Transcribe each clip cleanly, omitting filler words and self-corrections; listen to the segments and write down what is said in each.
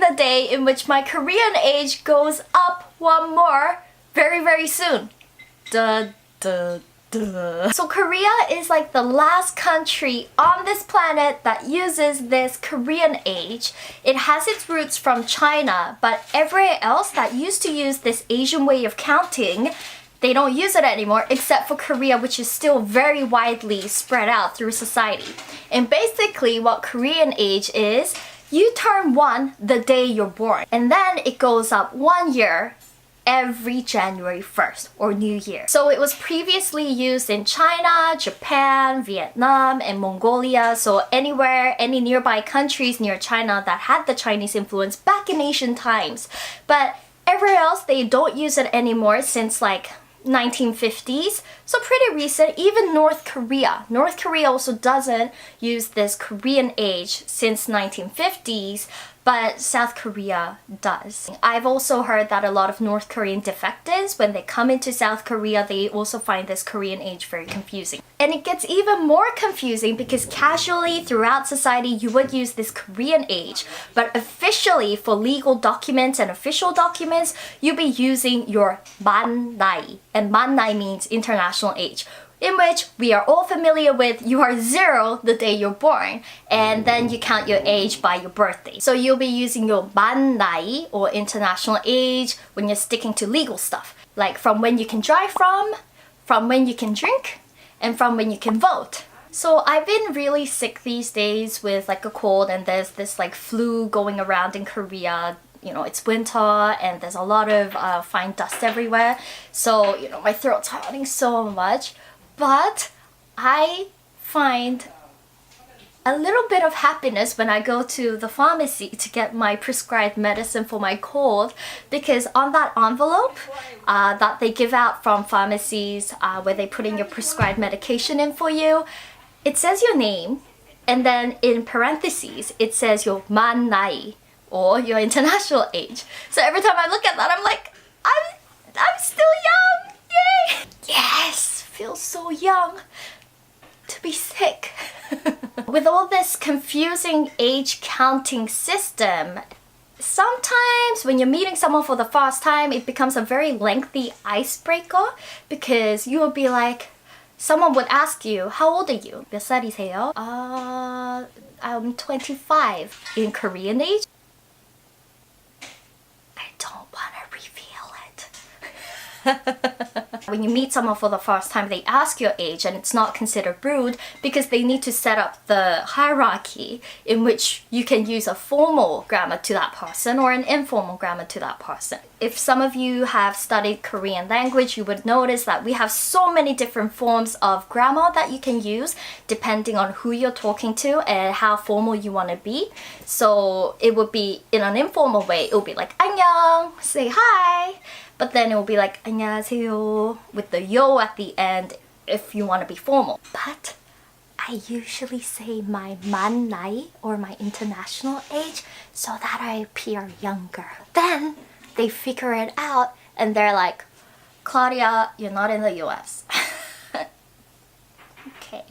a day in which my Korean age goes up one more very, very soon. Duh, duh, duh. So Korea is like the last country on this planet that uses this Korean age. It has its roots from China, but everywhere else that used to use this Asian way of counting, they don't use it anymore except for Korea, which is still very widely spread out through society. And basically what Korean age is, you turn 1 the day you're born, and then it goes up 1 year every January 1st or New Year. So it was previously used in China, Japan, Vietnam, and Mongolia. So anywhere, any nearby countries near China that had the Chinese influence back in ancient times. But everywhere else, they don't use it anymore since like 1950s, so pretty recent. Even North Korea also doesn't use this Korean age since 1950s, but South Korea does. I've also heard that a lot of North Korean defectives, when they come into South Korea, they also find this Korean age very confusing. And it gets even more confusing because casually throughout society you would use this Korean age, but officially for legal documents and official documents, you'll be using your man nai. And man nai means international age, in which we are all familiar with. You are 0 the day you're born, and then you count your age by your birthday. So you'll be using your man nai or international age when you're sticking to legal stuff, like from when you can drive from when you can drink, and from when you can vote. So I've been really sick these days with like a cold, and there's this like flu going around in Korea. You know, it's winter and there's a lot of fine dust everywhere. So, you know, my throat's hurting so much. But I find a little bit of happiness when I go to the pharmacy to get my prescribed medicine for my cold, because on that envelope that they give out from pharmacies where they put in your prescribed medication in for you, it says your name, and then in parentheses it says your man nai, or your international age. So every time I look at that, I'm like, I'm still young! Yay! Yes! Feels so young to be sick. With all this confusing age counting system, sometimes when you're meeting someone for the first time, it becomes a very lengthy icebreaker, because you will be like, someone would ask you, how old are you? 몇 살이세요? I'm 25. In Korean age? When you meet someone for the first time, they ask your age, and it's not considered rude because they need to set up the hierarchy in which you can use a formal grammar to that person or an informal grammar to that person. If some of you have studied Korean language, you would notice that we have so many different forms of grammar that you can use depending on who you're talking to and how formal you want to be. So it would be in an informal way, it would be like 안녕, say hi. But then it will be like 안녕하세요 with the yo at the end if you want to be formal. But I usually say my man nai or my international age so that I appear younger. Then they figure it out and they're like, Claudia, you're not in the US. Okay.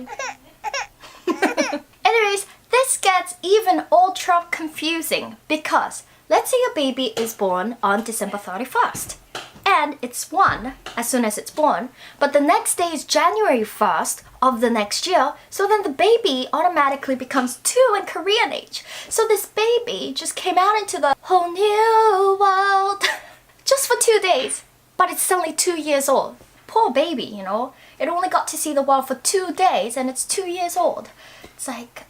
Anyways, this gets even ultra confusing because let's say a baby is born on December 31st. And it's 1 as soon as it's born, but the next day is January 1st of the next year, so then the baby automatically becomes 2 in Korean age. So this baby just came out into the whole new world just for 2 days, but it's only 2 years old. Poor baby, you know, it only got to see the world for 2 days and it's 2 years old. It's like,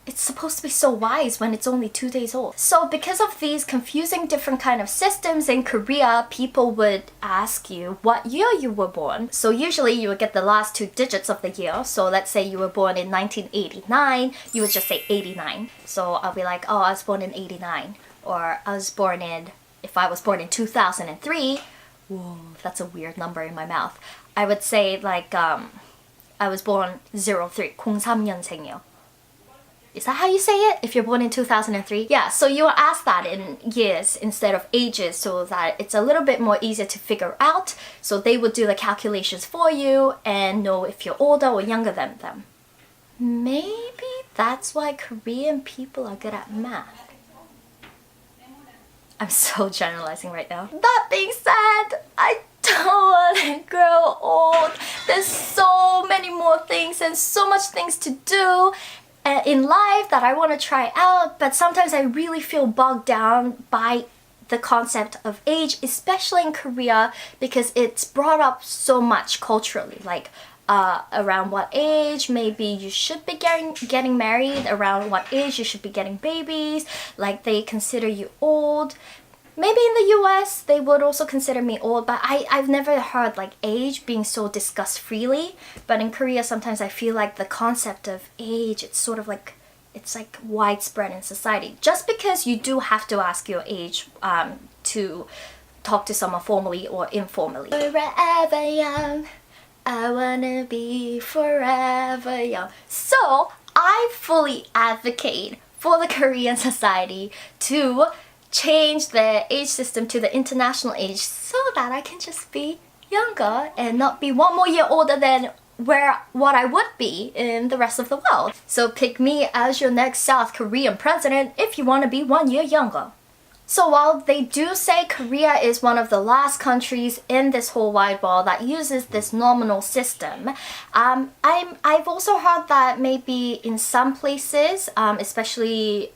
it's supposed to be so wise when it's only 2 days old. So because of these confusing different kind of systems in Korea, people would ask you what year you were born. So usually you would get the last 2 digits of the year. So let's say you were born in 1989, you would just say 89. So I'll be like, oh, I was born in 89. Or if I was born in 2003, whoa, that's a weird number in my mouth. I would say like, I was born 03, 03년생이요. Is that how you say it? If you're born in 2003? Yeah, so you will ask that in years instead of ages so that it's a little bit more easier to figure out. So they would do the calculations for you and know if you're older or younger than them. Maybe that's why Korean people are good at math. I'm so generalizing right now. That being said, I don't want to grow old. There's so many more things and so much things to do in life that I want to try out, but sometimes I really feel bogged down by the concept of age, especially in Korea, because it's brought up so much culturally, like around what age maybe you should be getting married, around what age you should be getting babies, like they consider you old. Maybe in the US they would also consider me old, but I've never heard like age being so discussed freely. But in Korea sometimes I feel like the concept of age, it's sort of like, it's like widespread in society. Just because you do have to ask your age to talk to someone formally or informally. Forever young, I wanna be forever young. So I fully advocate for the Korean society to change the age system to the international age so that I can just be younger and not be one more year older than what I would be in the rest of the world. So pick me as your next South Korean president if you want to be 1 year younger. So while they do say Korea is one of the last countries in this whole wide world that uses this nominal system, I've also heard that maybe in some places, especially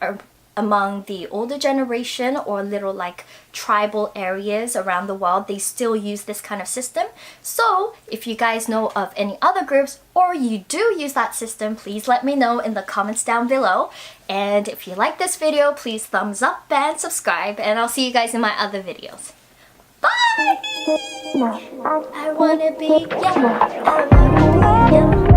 among the older generation or little like tribal areas around the world, they still use this kind of system. So if you guys know of any other groups or you do use that system, please let me know in the comments down below. And if you like this video, please thumbs up and subscribe, and I'll see you guys in my other videos. Bye! I wanna be young. I wanna be young.